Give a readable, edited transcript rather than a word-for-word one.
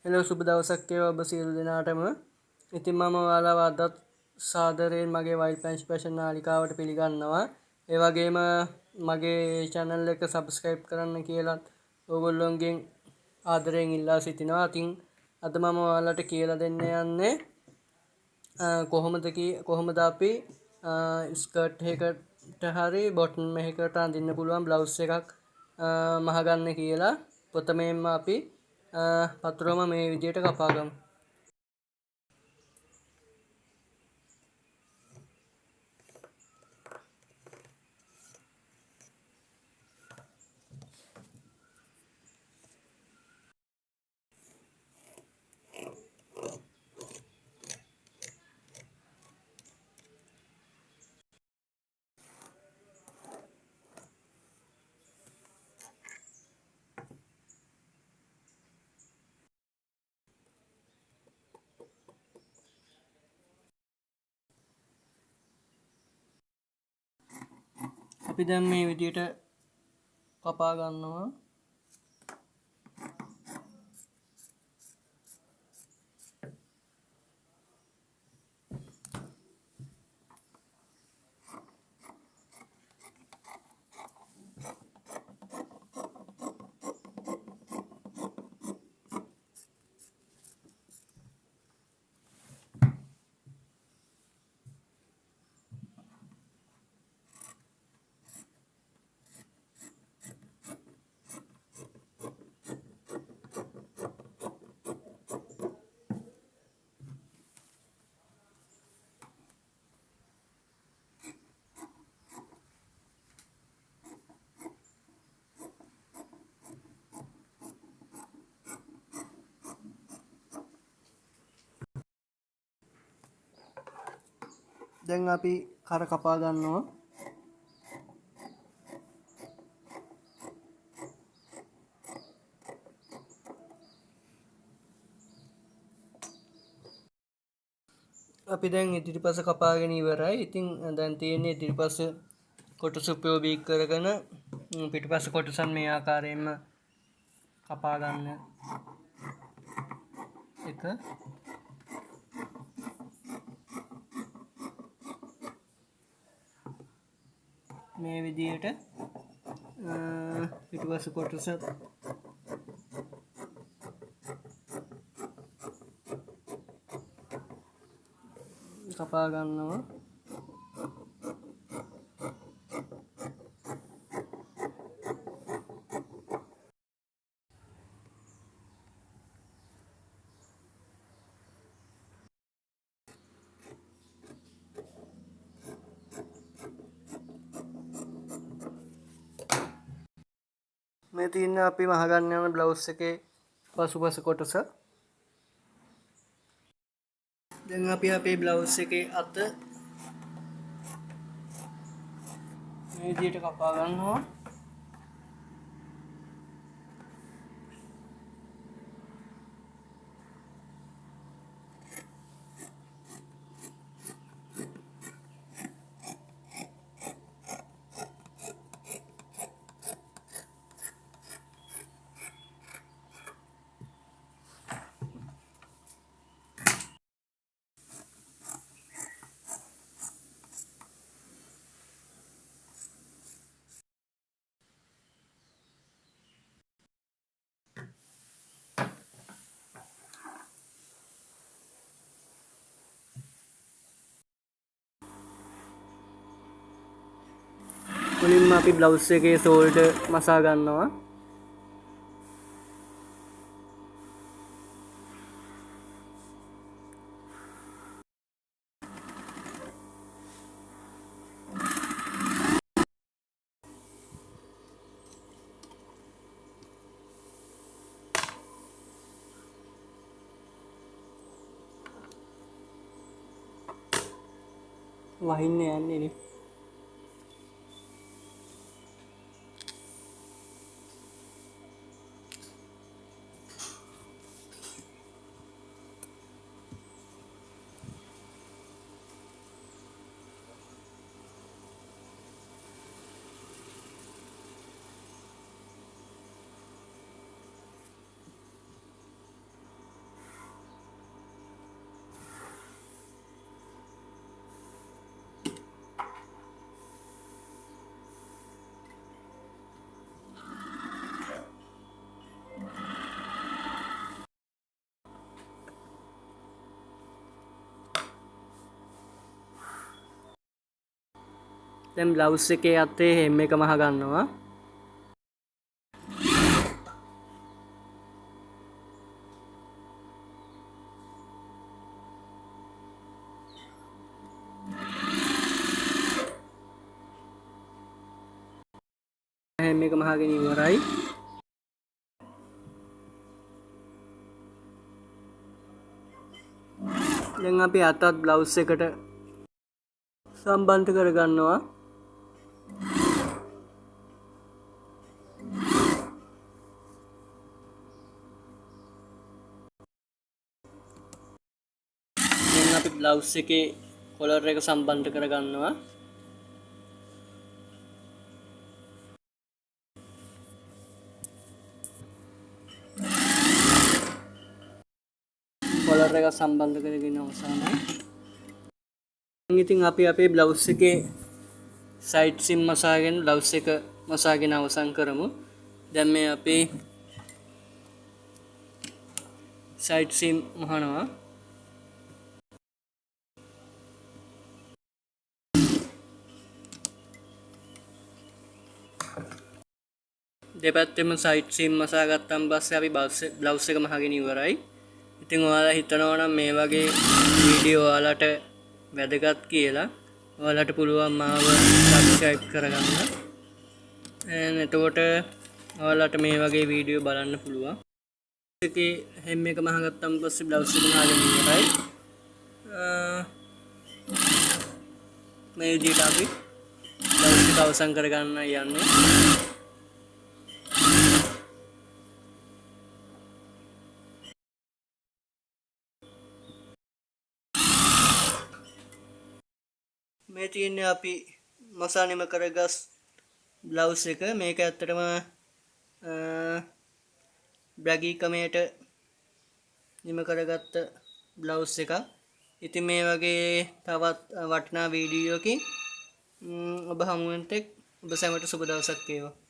Hello සුබ දවසක් වේවා ඔබ සියලු දෙනාටම. ඉතින් මම ඔයාලව අදත් සාදරයෙන් මගේ වයිල්ඩ් ප්ලෑන්ස් පැෂන් නාලිකාවට පිළිගන්නවා. ඒ වගේම මගේ channel එක subscribe කරන්න කියලා ඕගොල්ලොන්ගෙන් ආදරයෙන් ඉල්ලා සිටිනවා. ඉතින් අද මම ඔයාලට කියලා දෙන්න යන්නේ කොහොමද අපි ස්කර්ට් එකකට හරි බොටම් එකකට අඳින්න පුළුවන් බ්ලවුස් එකක් මහගන්න කියලා. ප්‍රථමයෙන්ම අපි පතුරම මේ විදියට කපාගමු. අපි දැන් මේ විදියට කපා ගන්නවා. දැන් අපි කර කපා ගන්නවා. අපි දැන් ඉදිරිපස කපාගෙන ඉවරයි. ඉතින් දැන් තියෙන්නේ ඉදිරිපස කොටස උපයෝගී කරගෙන පිටිපස්ස කොටසන් මේ ආකාරයෙන්ම කපා ගන්න එක. මේ විදියට පිටිපස්ස කොටස කපා ගන්නවා. මේ තියෙන අපි මහගන්න යන බ්ලවුස් එකේ පසුපස කොටස. දැන් අපි අපේ බ්ලවුස් එකේ අත මේ විදියට කපා ගන්නවා. මුලින්ම අපි බ්ලවුස් එකේ ෂෝල්ඩර් මසා ගන්නවා. වහින්න යන්නේ නේ. දැන් බ්ලවුස් එකේ අතේ hem එක මහ ගන්නවා. hem එක මහගෙන ඉවරයි. දැන් අපි අතත් බ්ලවුස් එකට සම්බන්ධ කරගන්නවා. දැන් අපි බ්ලවුස් එකේ කොලර් එක සම්බන්ධ කරගන්නවා. කොලර් එක සම්බන්ධ කරගෙන අවසానයි. ඉතින් අපි අපේ බ්ලවුස් එකේ සයිඩ් සිම් මසාගෙන බ්ලවුස් එක මසාගෙන අවසන් කරමු. දැන් මේ අපේ සයිඩ් සිම් මහනවා. දෙපැත්තෙම සයිඩ් සිම් මසා ගත්තාන් පස්සේ අපි බ්ලවුස් එක මහගෙන ඉවරයි. ඉතින් ඔයාලා හිතනවා නම් මේ වගේ වීඩියෝ ඔයාලට වැදගත් කියලා ඔයාලට පුළුවන් මාව සබ්ස්ක්‍රයිබ් කරගන්න. එතකොට ඔයාලට මේ වගේ වීඩියෝ බලන්න පුළුවන්. එකේ hem එක මහගත්තාන් පස්සේ බ්ලවුස් එක මහගෙන ඉවරයි. මේ විදිහට අපි බ්ලවුස් එක අවසන් කරගන්න යන්නේ. මේ තියෙන්නේ අපි මසානිම කරගස් බ්ලවුස් එක. මේක ඇත්තටම බ්‍රැගී කමේට නිම කරගත්ත බ්ලවුස් එක. ඉතින් මේ වගේ තවත් වටිනා වීඩියෝකින් ඔබ හමු වෙන තෙක් ඔබ සැමට සුබ දවසක් වේවා.